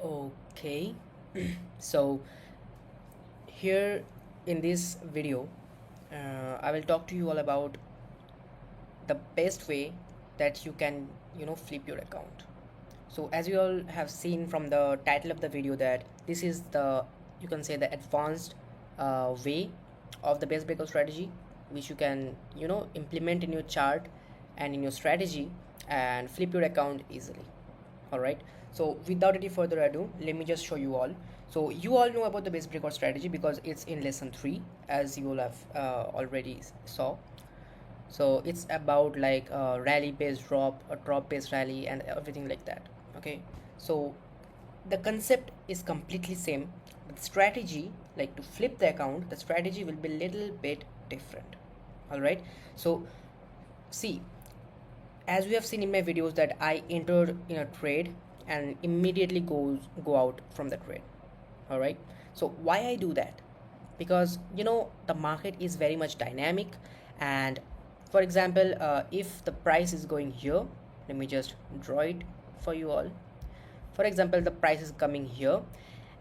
Okay, so here in this video, I will talk to you all about the best way that you can, flip your account. So as you all have seen from the title of the video, that this is the, you can say, the advanced way of the base breakout strategy, which you can, implement in your chart and in your strategy and flip your account easily. All right, so without any further ado, let me just show you all. So you all know about the base breakout strategy because it's in lesson 3, as you all have already saw. So it's about like a rally based drop, a drop based rally, and everything like that. Okay, so the concept is completely same, but the strategy, like to flip the account, the strategy will be little bit different. All right, so see, as we have seen in my videos, that I entered in a trade and immediately go out from the trade. All right, so why I do that? Because the market is very much dynamic. And for example, if the price is going here, let me just draw it for you all. For example, the price is coming here,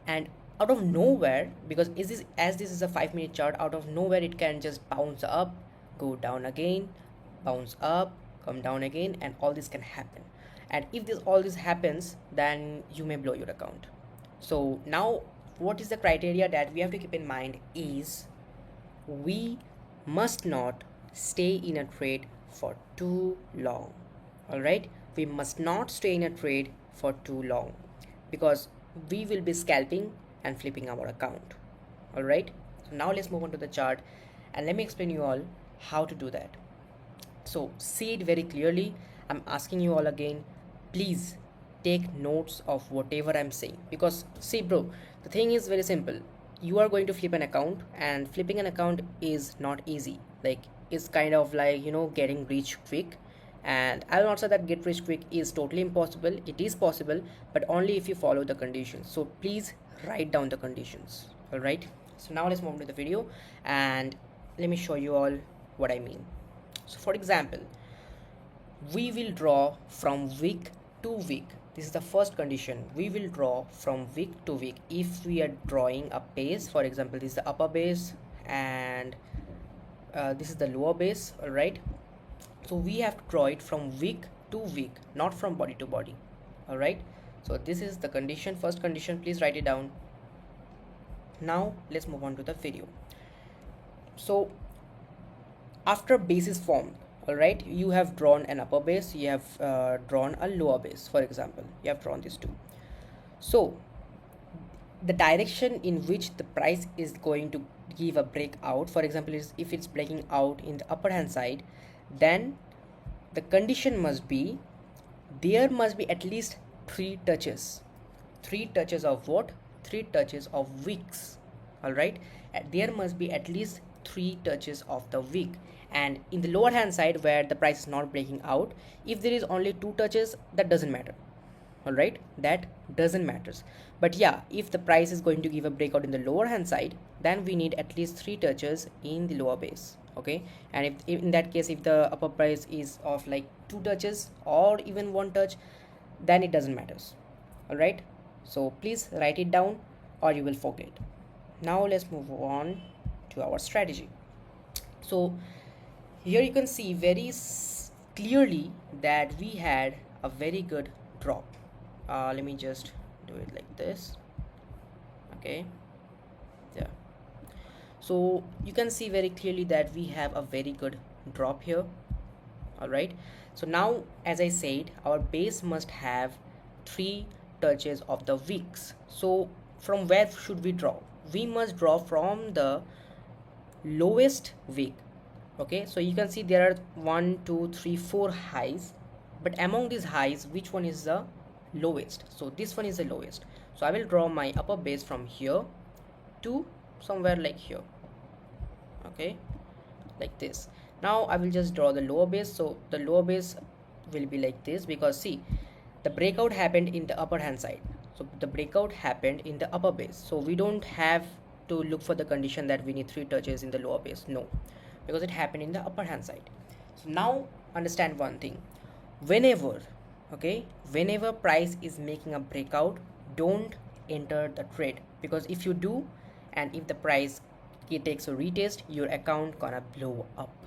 and out of nowhere, because is this, as this is a 5-minute chart, out of nowhere it can just bounce up, go down again, bounce up, come down again, and all this can happen. And if this all this happens, then you may blow your account. So now what is the criteria that we have to keep in mind is, we must not stay in a trade for too long. All right, we must not stay in a trade for too long, because we will be scalping and flipping our account. All right, so now let's move on to the chart and let me explain you all how to do that. So see it very clearly. I'm asking you all again, please take notes of whatever I'm saying, because see bro, the thing is very simple. You are going to flip an account, and flipping an account is not easy. Like, it's kind of like, getting rich quick. And I will not say that get rich quick is totally impossible. It is possible, but only if you follow the conditions. So please write down the conditions. All right, so now let's move on to the video and let me show you all what I mean. So for example, we will draw from week to week. This is the first condition. We will draw from week to week. If we are drawing a base, for example, this is the upper base and this is the lower base. All right, so we have to draw it from week to week, not from body to body. All right, so this is the condition, first condition. Please write it down. Now let's move on to the video. So after base is formed, all right, you have drawn an upper base, you have drawn a lower base. For example, you have drawn these two. So the direction in which the price is going to give a breakout, for example, is if it's breaking out in the upper hand side, then the condition must be, there must be at least 3 touches. 3 touches of what? 3 touches of wicks. All right, there must be at least 3 touches of the wick. And in the lower hand side, where the price is not breaking out, if there is only 2 touches, that doesn't matter. All right, that doesn't matters. But yeah, if the price is going to give a breakout in the lower hand side, then we need at least 3 touches in the lower base. Okay, and if in that case, if the upper price is of like 2 touches or even 1 touch, then it doesn't matters. All right, so please write it down or you will forget. Now let's move on to our strategy. So here you can see very clearly that we had a very good drop. Let me just do it like this. Okay, yeah, so you can see very clearly that we have a very good drop here. All right, so now, as I said, our base must have 3 touches of the wicks. So from where should we draw? We must draw from the lowest wick. Okay, so you can see there are 1 2 3 4 highs, but among these highs, which one is the lowest? So this one is the lowest. So I will draw my upper base from here to somewhere like here. Okay, like this. Now I will just draw the lower base. So the lower base will be like this, because see, the breakout happened in the upper hand side. So the breakout happened in the upper base, so we don't have to look for the condition that we need 3 touches in the lower base. No, because it happened in the upper hand side. So now understand one thing. Whenever, okay, whenever price is making a breakout, don't enter the trade, because if you do and if the price it takes a retest, your account gonna blow up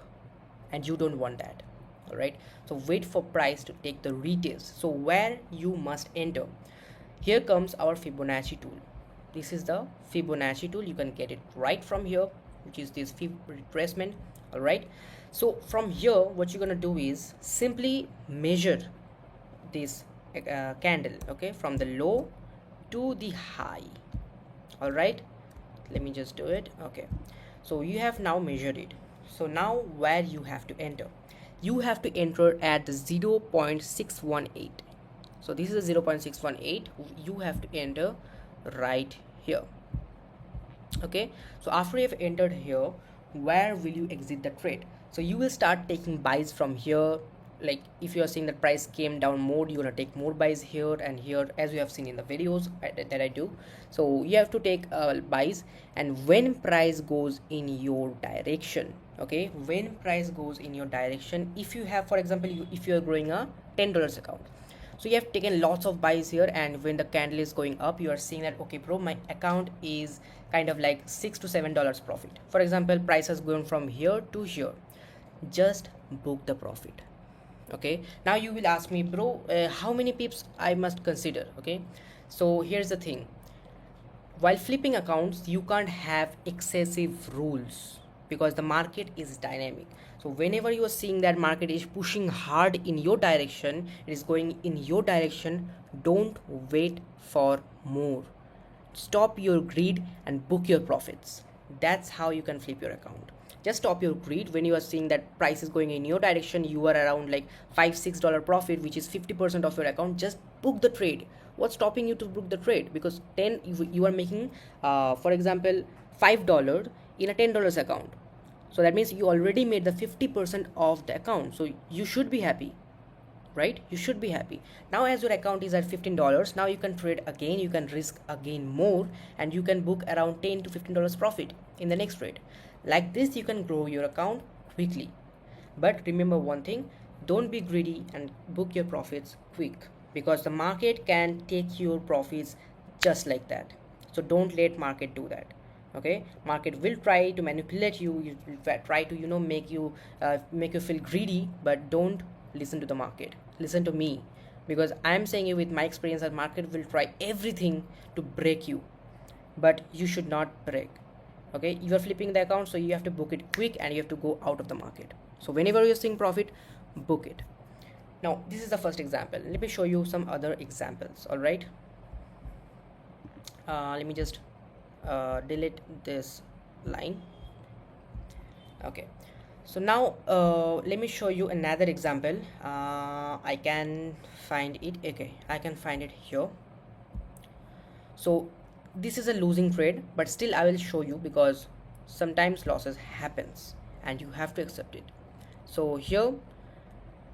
and you don't want that. All right, so wait for price to take the retest. So where you must enter, here comes our Fibonacci tool. This is the Fibonacci tool. You can get it right from here, which is this Fib retracement. All right, so from here what you're gonna do is simply measure this candle, okay, from the low to the high. All right, let me just do it. Okay, so you have now measured it. So now where you have to enter, you have to enter at the 0.618. so this is a 0.618. you have to enter right here. Okay, so after you have entered here, where will you exit the trade? So you will start taking buys from here. Like if you are seeing that price came down more, you're gonna take more buys here and here, as you have seen in the videos that I do. So you have to take buys, and when price goes in your direction, okay, when price goes in your direction, if you have, for example, if you are growing a $10 account, so you have taken lots of buys here, and when the candle is going up, you are seeing that, okay bro, my account is kind of like $6 to $7 profit. For example, price has gone from here to here, just book the profit. Okay, now you will ask me, bro, how many pips I must consider? Okay, so here's the thing, while flipping accounts you can't have excessive rules because the market is dynamic. So whenever you are seeing that market is pushing hard in your direction, it is going in your direction, don't wait for more. Stop your greed and book your profits. That's how you can flip your account. Just stop your greed. When you are seeing that price is going in your direction, you are around like $5-6 profit, which is 50% of your account, just book the trade. What's stopping you to book the trade? Because 10 you are making for example $5 in a $10 account, so that means you already made the 50% of the account, so you should be happy, right? You should be happy. Now as your account is at $15, now you can trade again, you can risk again more, and you can book around $10 to $15 profit in the next trade. Like this you can grow your account quickly. But remember one thing, don't be greedy and book your profits quick, because the market can take your profits just like that. So don't let market do that. Okay, market will try to manipulate you, try to make you feel greedy, but don't listen to the market, listen to me, because I am saying you with my experience that market will try everything to break you, but you should not break. Okay, you are flipping the account, so you have to book it quick and you have to go out of the market. So whenever you're seeing profit, book it. Now this is the first example. Let me show you some other examples. All right, let me just delete this line. Okay, so now let me show you another example. I can find it. Okay, I can find it here. So this is a losing trade, but still I will show you, because sometimes losses happens and you have to accept it. So here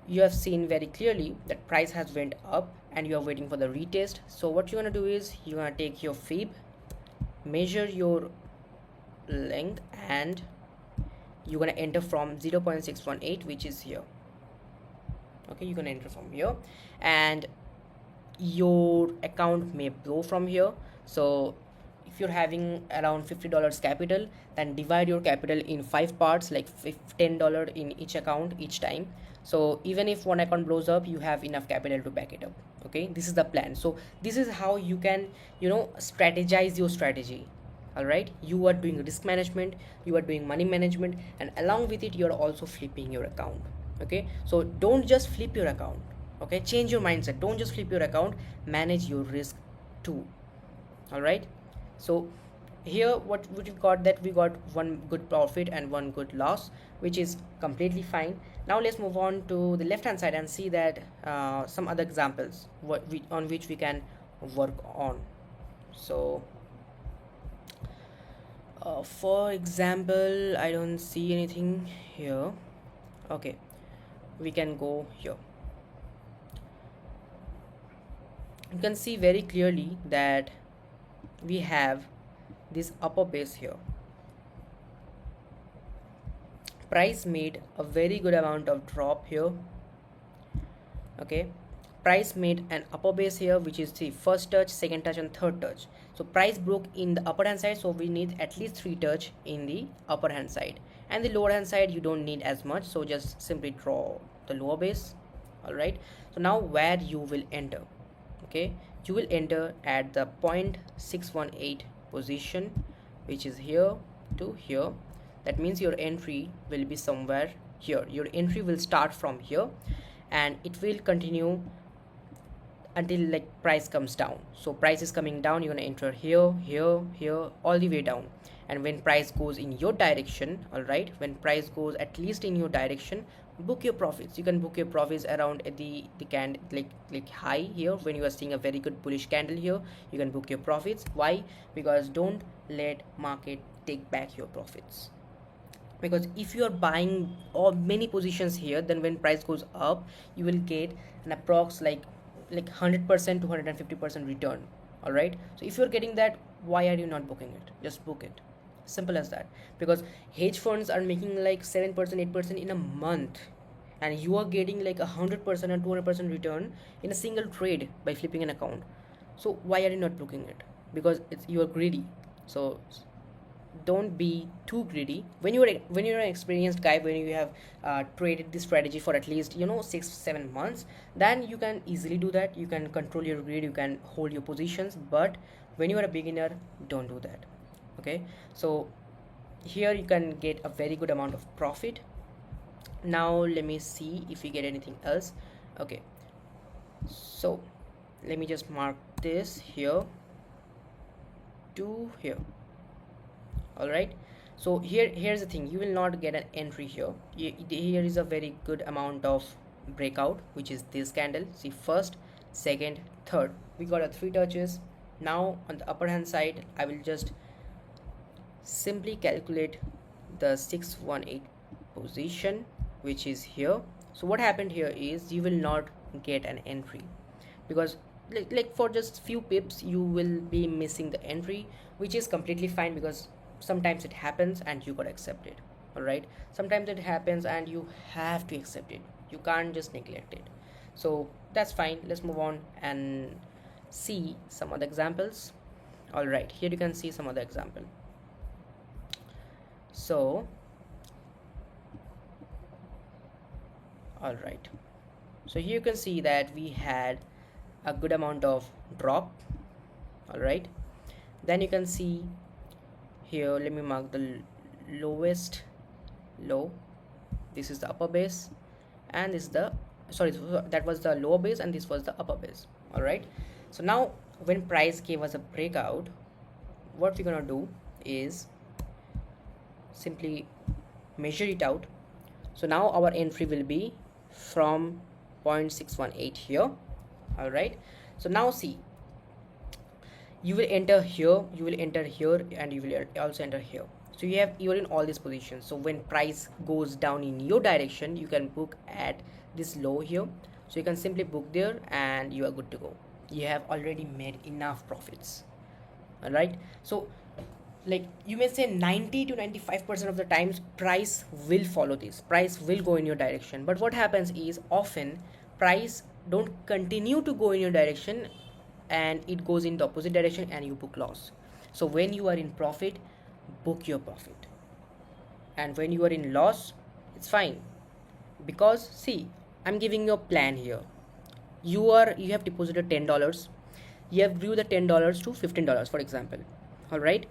you have seen very clearly that price has went up and you are waiting for the retest. So what you're gonna do is you're gonna take your fib, measure your length, and you're gonna enter from 0.618, which is here. Okay, you're gonna enter from here, and your account may blow from here. So if you're having around $50 capital, then divide your capital in 5 parts, like $10 in each account each time. So even if one account blows up, you have enough capital to back it up. Okay, this is the plan. So this is how you can strategize your strategy. All right, you are doing risk management, you are doing money management, and along with it you are also flipping your account. Okay, so don't just flip your account. Okay, change your mindset. Don't just flip your account, manage your risk too. All right, so here what we got, that we got one good profit and one good loss, which is completely fine. Now let's move on to the left hand side and see that some other examples on which we can work on. So for example, I don't see anything here. Okay, we can go here. You can see very clearly that we have this upper base here. Price made a very good amount of drop here. Okay, price made an upper base here, which is the first touch, second touch and third touch. So price broke in the upper hand side, so we need at least 3 touch in the upper hand side, and the lower hand side you don't need as much, so just simply draw the lower base. All right, so now where you will enter, okay, you will enter at the 0.618 position, which is here to here. That means your entry will be somewhere here. Your entry will start from here and it will continue until like price comes down. So price is coming down, you're gonna enter here, here, here, all the way down. And when price goes in your direction, all right, when price goes at least in your direction, book your profits. You can book your profits around at the candle like high here. When you are seeing a very good bullish candle here, you can book your profits. Why? Because don't let market take back your profits. Because if you are buying or many positions here, then when price goes up, you will get an approx like 100% to 150% return. All right, so if you're getting that, why are you not booking it? Just book it, simple as that. Because hedge funds are making like 7%, 8% in a month, and you are getting like 100% and 200% return in a single trade by flipping an account. So why are you not booking it? Because you are greedy. So don't be too greedy. When you're an experienced guy, when you have traded this strategy for at least 6-7 months, then you can easily do that. You can control your greed, you can hold your positions. But when you are a beginner, don't do that. Okay, so here you can get a very good amount of profit. Now let me see if we get anything else. Okay, so let me just mark this here to here. All right, so here's the thing, you will not get an entry here. Here is a very good amount of breakout, which is this candle. See, first, second, third, we got a 3 touches. Now on the upper hand side, I will just simply calculate the 618 position, which is here. So what happened here is you will not get an entry, because like for just few pips you will be missing the entry, which is completely fine, because sometimes it happens and you gotta accept it. All right, sometimes it happens and you have to accept it, you can't just neglect it. So that's fine. Let's move on and see some other examples. All right, here you can see some other example. So all right, so here you can see that we had a good amount of drop. All right, then you can see here, let me mark the lowest low. This is the upper base, and this is the that was the lower base, and this was the upper base. All right, so now when price gave us a breakout, what we're gonna do is simply measure it out. So now our entry will be from 0.618 here. All right, so now see, you will enter here, you will enter here, and you will also enter here. So you're in all these positions. So when price goes down in your direction, you can book at this low here. So you can simply book there and you are good to go. You have already made enough profits. All right, so like you may say 90 to 95% of the times price will follow this, price will go in your direction. But what happens is often price don't continue to go in your direction, and it goes in the opposite direction and you book loss. So when you are in profit, book your profit, and when you are in loss, it's fine. Because see, I'm giving you a plan here. You have deposited $10, you have grew the $10 to $15, for example. All right,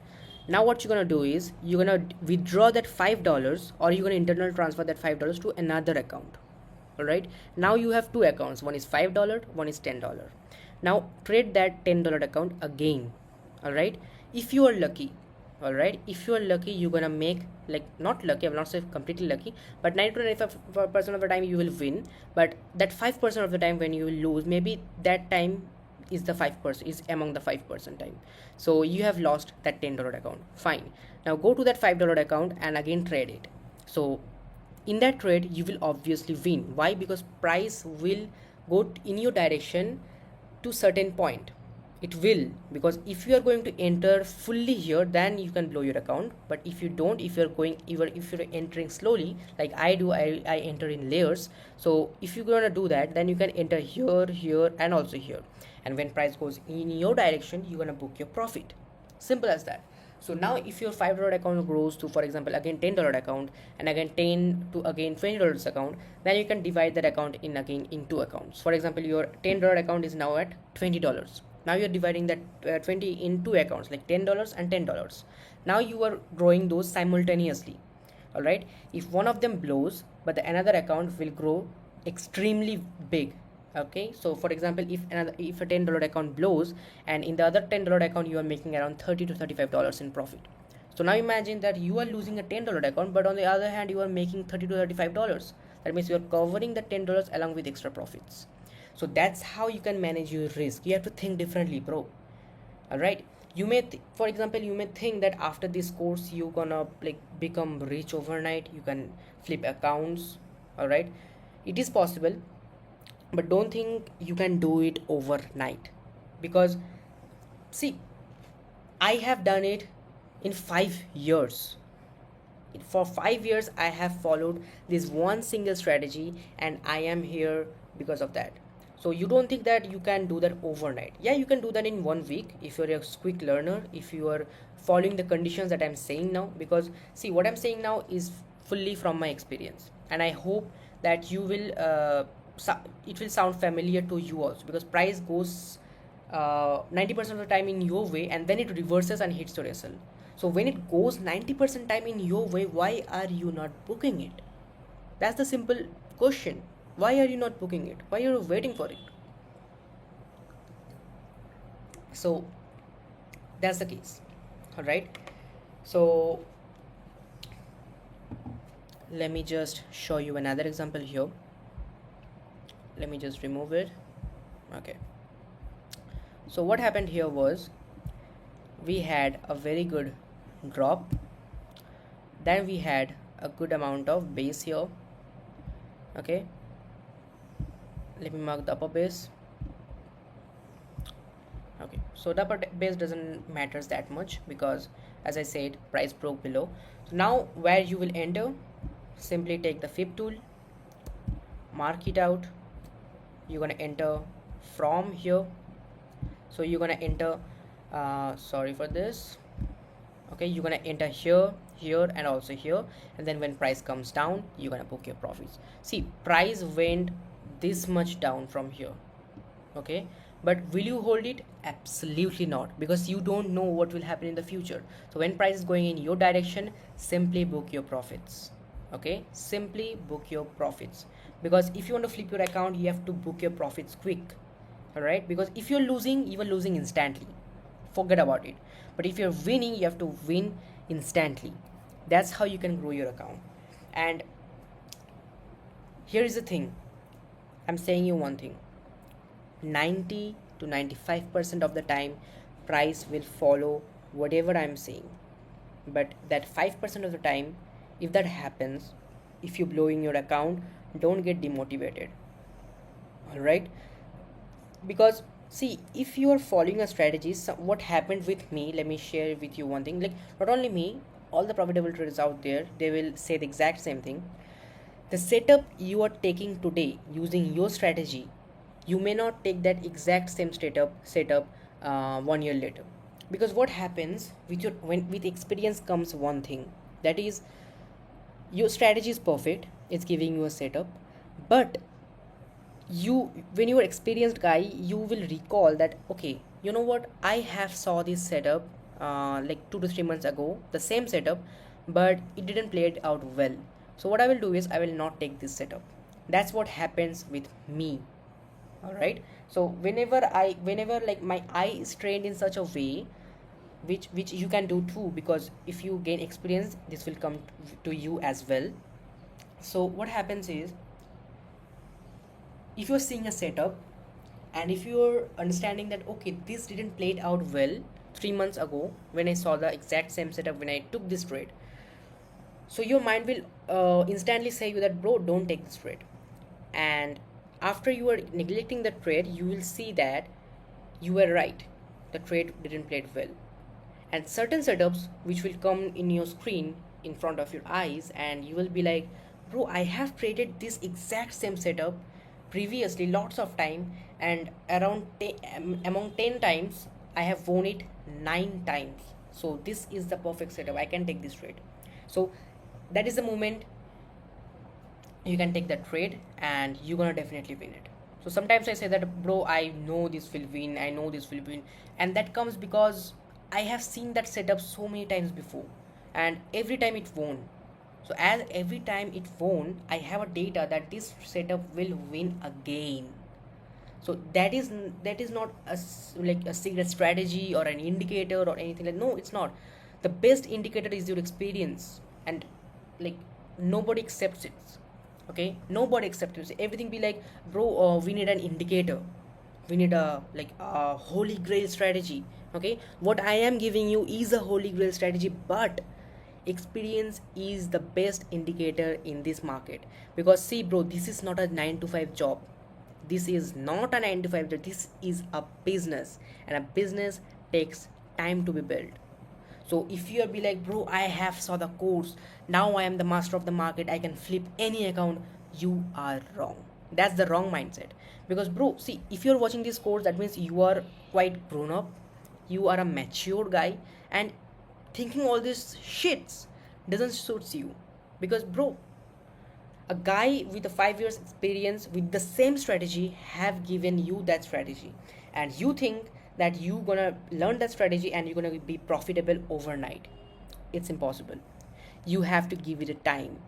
now what you're gonna do is you're gonna withdraw that $5, or you're gonna internal transfer that $5 to another account. All right, now you have 2 accounts, one is $5, one is $10. Now trade that $10 account again. All right, if you are lucky, all right, if you are lucky, you're gonna make, like, not lucky, I will not say completely lucky, but 90 to 95% of the time you will win. But that 5% of the time when you will lose, maybe that time is the 5%, is among the 5% time. So you have lost that $10 account. Fine, now go to that $5 account and again trade it. So in that trade you will obviously win. Why? Because price will go in your direction to certain point. It will, because if you are going to enter fully here, then you can blow your account. But if you don't, if you're going, even if you're entering slowly like I do, I enter in layers. So if you're gonna do that, then you can enter here, here, and also here. And when price goes in your direction, you're gonna book your profit. Simple as that. So now if your $5 account grows to, for example, again $10 account, and again 10 to again $20 account, then you can divide that account in again in two accounts. For example, your $10 account is now at $20. Now you're dividing that 20 in two accounts, like $10 and $10. Now you are growing those simultaneously. All right, if one of them blows, but the another account will grow extremely big. Okay, so for example, if a $10 account blows, and in the other $10 account you are making around $30 to $35 in profit. So now imagine that you are losing a $10 account, but on the other hand you are making $30 to $35. That means you are covering the $10 along with extra profits. So that's how you can manage your risk. You have to think differently, bro. All right, you may for example, you may think that after this course you're gonna like become rich overnight, you can flip accounts. All right, it is possible, but don't think you can do it overnight, because see, I have done it in 5 years. For 5 years I have followed this one single strategy, and I am here because of that. So you don't think that you can do that overnight. Yeah, you can do that in 1 week if you're a quick learner, if you are following the conditions that I'm saying now. Because see, what I'm saying now is fully from my experience, and I hope that you will it will sound familiar to you also, because price goes 90% of the time in your way, and then it reverses and hits your SL. So when it goes 90% time in your way, why are you not booking it? That's the simple question. Why are you not booking it? Why are you waiting for it? So that's the case. All right, so let me just show you another example here. Let me just remove it. Okay, so what happened here was, we had a very good drop, then we had a good amount of base here. Okay, let me mark the upper base. Okay, so the upper base doesn't matters that much, because as I said, price broke below. So now where you will enter, simply take the fib tool, mark it out. You're gonna enter from here. So you're gonna enter sorry for this. Okay, you're gonna enter here, here, and also here, and then when price comes down, you're gonna book your profits. See, price went this much down from here. Okay, but will you hold it? Absolutely not, because you don't know what will happen in the future. So when price is going in your direction, simply book your profits. Okay, simply book your profits, because if you want to flip your account, you have to book your profits quick. All right, because if you're losing, you are losing instantly, forget about it. But if you're winning, you have to win instantly. That's how you can grow your account. And here is the thing, I'm saying you one thing, 90 to 95% of the time price will follow whatever I'm saying. But that 5% of the time, if that happens, if you're blowing your account, don't get demotivated. All right, because see, if you are following a strategy, what happened with me, let me share with you one thing. Like, not only me, all the profitable traders out there, they will say the exact same thing. The setup you are taking today using your strategy, you may not take that exact same setup 1 year later. Because what happens with your, when with experience comes one thing, that is, your strategy is perfect, it's giving you a setup, but you, when you are experienced guy, you will recall that, okay, you know what, I have saw this setup like 2 to 3 months ago, the same setup, but it didn't play it out well. So what I will do is, I will not take this setup. That's what happens with me. All right, so whenever like my eye is trained in such a way, which you can do too, because if you gain experience, this will come to you as well. So what happens is, if you're seeing a setup, and if you're understanding that, okay, this didn't play it out well 3 months ago when I saw the exact same setup when I took this trade, so your mind will instantly say you that, bro, don't take this trade. And after you are neglecting the trade, you will see that you were right. the trade didn't play it well. And certain setups which will come in your screen in front of your eyes, and you will be like, bro, I have traded this exact same setup previously lots of time, and around among 10 times I have won it 9 times. So this is the perfect setup, I can take this trade. So that is the moment you can take that trade and you're gonna definitely win it. So sometimes I say that, bro, I know this will win, I know this will win, and that comes because I have seen that setup so many times before, and every time it won. So as every time it won, I have a data that this setup will win again. So that is not like a secret strategy or an indicator or anything like. No, it's not. The best indicator is your experience, and like nobody accepts it. Okay, nobody accepts it. Everything be like, bro, we need an indicator, we need a like a holy grail strategy. Okay, what I am giving you is a holy grail strategy, but experience is the best indicator in this market. Because see, bro, this is not a 9 to 5 job, this is not a 9 to 5 job, this is a business, and a business takes time to be built. So if you be like, bro, I have saw the course, now I am the master of the market, I can flip any account, you are wrong. That's the wrong mindset. Because bro, see, if you're watching this course, that means you are quite grown up, you are a mature guy, and thinking all these shits doesn't suits you. Because bro, a guy with a 5 years experience with the same strategy have given you that strategy, and you think that you gonna learn that strategy and you're gonna be profitable overnight. It's impossible. You have to give it a time.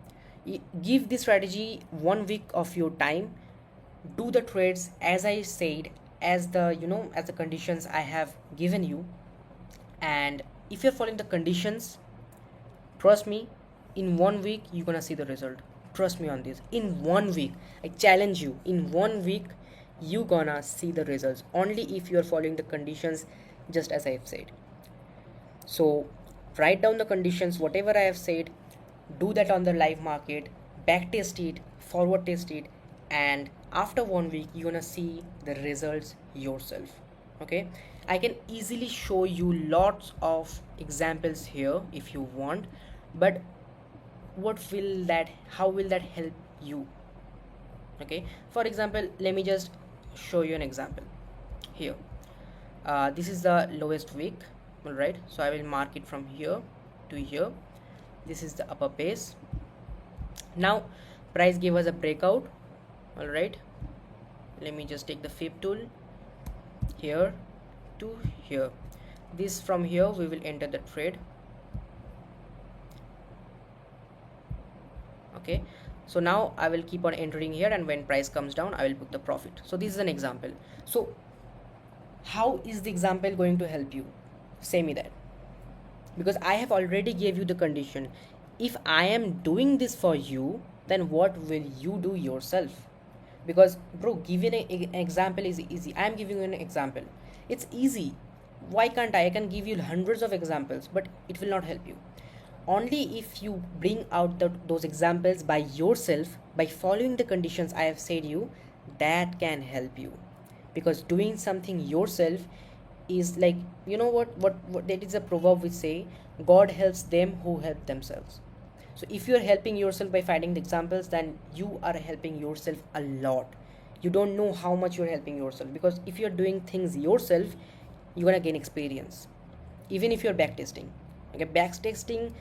Give the strategy 1 week of your time, do the trades as I said, as the as the conditions I have given you. And if you're following the conditions, trust me, in 1 week you're gonna see the result. Trust me on this. In 1 week, I challenge you, in 1 week you gonna see the results, only if you're following the conditions just as I have said. So write down the conditions, whatever I have said, do that on the live market, back test it, forward test it, and after 1 week you're gonna see the results yourself. Okay, I can easily show you lots of examples here if you want, but how will that help you? Okay, for example, let me just show you an example here. This is the lowest week. All right, so I will mark it from here to here. This is the upper base. Now price gave us a breakout. All right, let me just take the fib tool here to here. This from here we will enter the trade. Okay, so now I will keep on entering here, and when price comes down I will book the profit. So this is an example. So how is the example going to help you? Say me that, because I have already gave you the condition. If I am doing this for you, then what will you do yourself? Because bro, giving an example is easy. I am giving you an example, it's easy. Why can't I can give you hundreds of examples, but it will not help you. Only if you bring out those examples by yourself, by following the conditions I have said you, that can help you. Because doing something yourself is like, what that is a proverb which say, God helps them who help themselves. So if you are helping yourself by finding the examples, then you are helping yourself a lot. You don't know how much you're helping yourself, because if you're doing things yourself, you're gonna gain experience. Even if you're backtesting, okay, backtesting,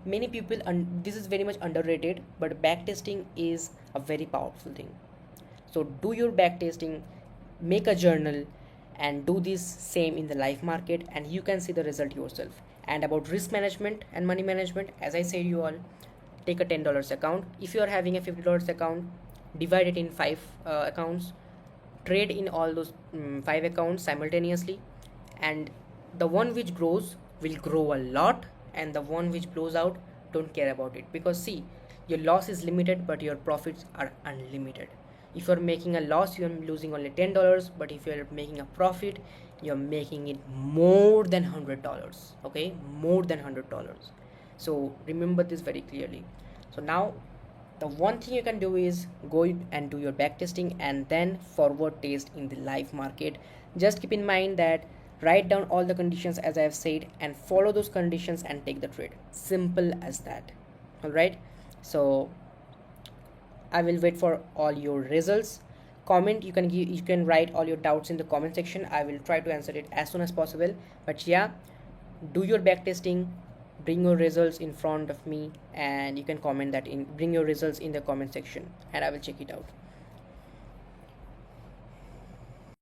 many people, and this is very much underrated, but backtesting is a very powerful thing. So do your backtesting, make a journal, and do this same in the live market, and you can see the result yourself. And about risk management and money management, as I said you all, take a $10 account. If you are having a $50 account, divide it in 5 accounts, trade in all those 5 accounts simultaneously, and the one which grows will grow a lot, and the one which blows out, don't care about it. Because see, your loss is limited but your profits are unlimited. If you're making a loss, you're losing only $10, but if you're making a profit, you're making it more than $100. Okay, more than $100. So remember this very clearly. So now the one thing you can do is go and do your back testing, and then forward test in the live market. Just keep in mind that Write down all the conditions as I have said and follow those conditions and take the trade. Simple as that. All right. So I will wait for all your results. Comment, you can write all your doubts in the comment section. I will try to answer it as soon as possible. But yeah, do your back testing, bring your results in front of me, and you can comment that in bring your results in the comment section and I will check it out.